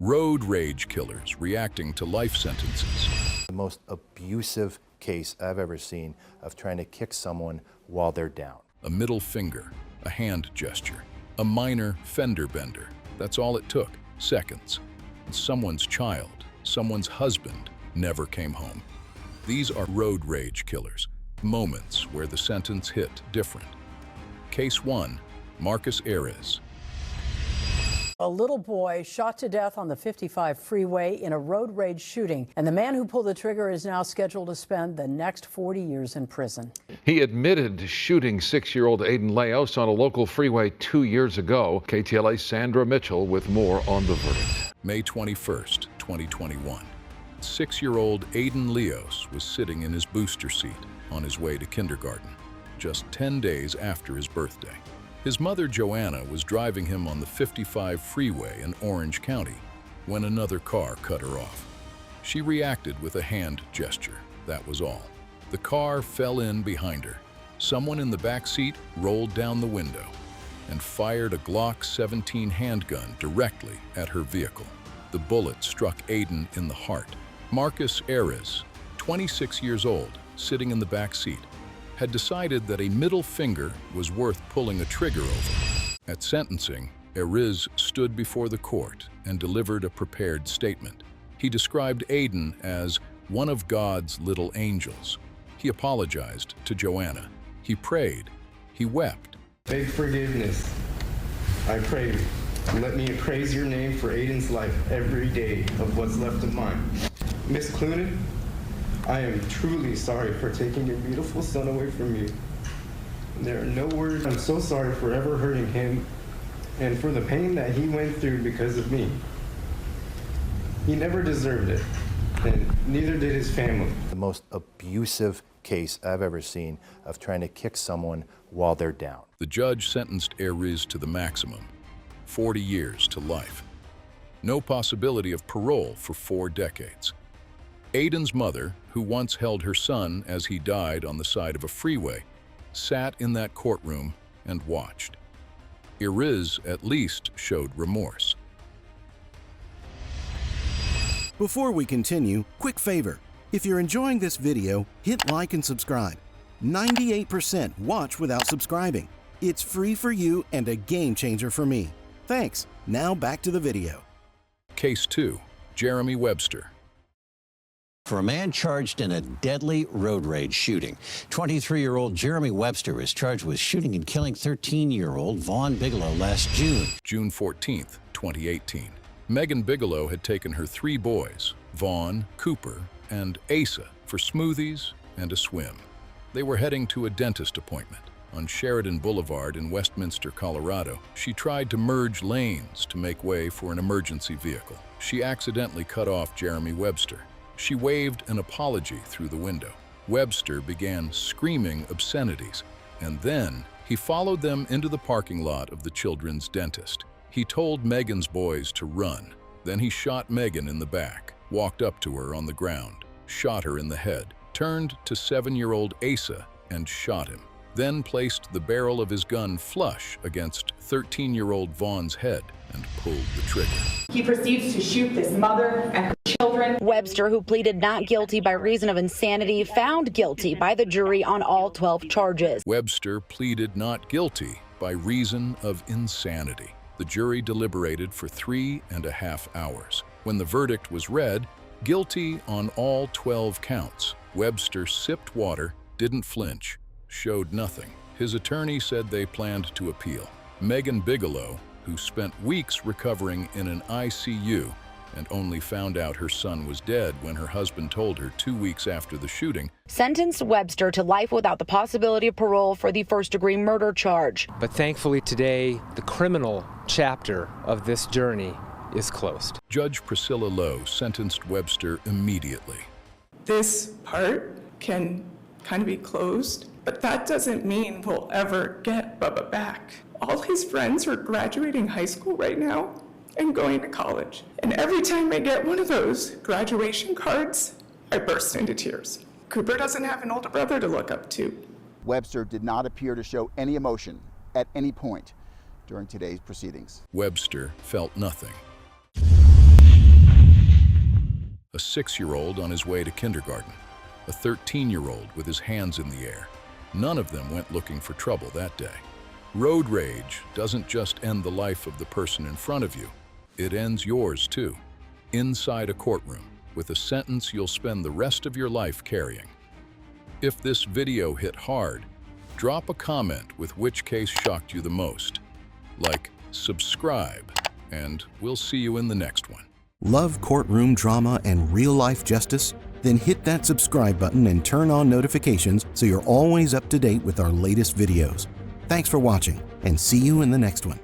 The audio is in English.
Road rage killers reacting to life sentences. The most abusive case I've ever seen of trying to kick someone while they're down. A middle finger, a hand gesture, a minor fender bender. That's all it took, seconds. And someone's child, someone's husband, never came home. These are road rage killers, moments where the sentence hit different. Case 1, Marcus Eriz. A little boy shot to death on the 55 freeway in a road rage shooting, and the man who pulled the trigger is now scheduled to spend the next 40 years in prison. He admitted to shooting 6-year-old Aiden Leos on a local freeway 2 years ago. KTLA's Sandra Mitchell with more on the verdict. May 21st, 2021. 6-year-old Aiden Leos was sitting in his booster seat on his way to kindergarten, just 10 days after his birthday. His mother, Joanna, was driving him on the 55 freeway in Orange County when another car cut her off. She reacted with a hand gesture, that was all. The car fell in behind her. Someone in the back seat rolled down the window and fired a Glock 17 handgun directly at her vehicle. The bullet struck Aiden in the heart. Marcus Eriz, 26 years old, sitting in the back seat, had decided that a middle finger was worth pulling a trigger over. At sentencing, Eriz stood before the court and delivered a prepared statement. He described Aiden as one of God's little angels. He apologized to Joanna. He prayed. He wept. Beg forgiveness. I pray. Let me praise your name for Aiden's life every day of what's left of mine. Miss Clunan, I am truly sorry for taking your beautiful son away from you. There are no words. I'm so sorry for ever hurting him and for the pain that he went through because of me. He never deserved it, and neither did his family. The most abusive case I've ever seen of trying to kick someone while they're down. The judge sentenced Eriz to the maximum, 40 years to life. No possibility of parole for 4 decades. Aiden's mother, who once held her son as he died on the side of a freeway, sat in that courtroom and watched. Eriz at least showed remorse. Before we continue, quick favor. If you're enjoying this video, hit like and subscribe. 98% watch without subscribing. It's free for you and a game changer for me. Thanks. Now back to the video. Case 2, Jeremy Webster. For a man charged in a deadly road rage shooting, 23-year-old Jeremy Webster is charged with shooting and killing 13-year-old Vaughn Bigelow last June. June 14th, 2018. Megan Bigelow had taken her 3 boys, Vaughn, Cooper, and Asa, for smoothies and a swim. They were heading to a dentist appointment. On Sheridan Boulevard in Westminster, Colorado, she tried to merge lanes to make way for an emergency vehicle. She accidentally cut off Jeremy Webster. She waved an apology through the window. Webster began screaming obscenities, and then he followed them into the parking lot of the children's dentist. He told Megan's boys to run. Then he shot Megan in the back, walked up to her on the ground, shot her in the head, turned to 7-year-old Asa and shot him, then placed the barrel of his gun flush against 13-year-old Vaughn's head and pulled the trigger. He proceeds to shoot this mother and her children. Webster, who pleaded not guilty by reason of insanity, found guilty by the jury on all 12 charges. Webster pleaded not guilty by reason of insanity. The jury deliberated for 3.5 hours. When the verdict was read, guilty on all 12 counts. Webster sipped water, didn't flinch, showed nothing. His attorney said they planned to appeal. Megan Bigelow, who spent weeks recovering in an ICU and only found out her son was dead when her husband told her 2 weeks after the shooting, sentenced Webster to life without the possibility of parole for the first-degree murder charge. But thankfully today, the criminal chapter of this journey is closed. Judge Priscilla Lowe sentenced Webster immediately. This part can kind of be closed, but that doesn't mean we'll ever get Bubba back. All his friends are graduating high school right now and going to college. And every time I get one of those graduation cards, I burst into tears. Cooper doesn't have an older brother to look up to. Webster did not appear to show any emotion at any point during today's proceedings. Webster felt nothing. a 6-year-old on his way to kindergarten, a 13-year-old with his hands in the air. None of them went looking for trouble that day. Road rage doesn't just end the life of the person in front of you, it ends yours too, inside a courtroom, with a sentence you'll spend the rest of your life carrying. If this video hit hard, drop a comment with which case shocked you the most. Like, subscribe, and we'll see you in the next one. Love courtroom drama and real-life justice? Then hit that subscribe button and turn on notifications so you're always up to date with our latest videos. Thanks for watching, and see you in the next one.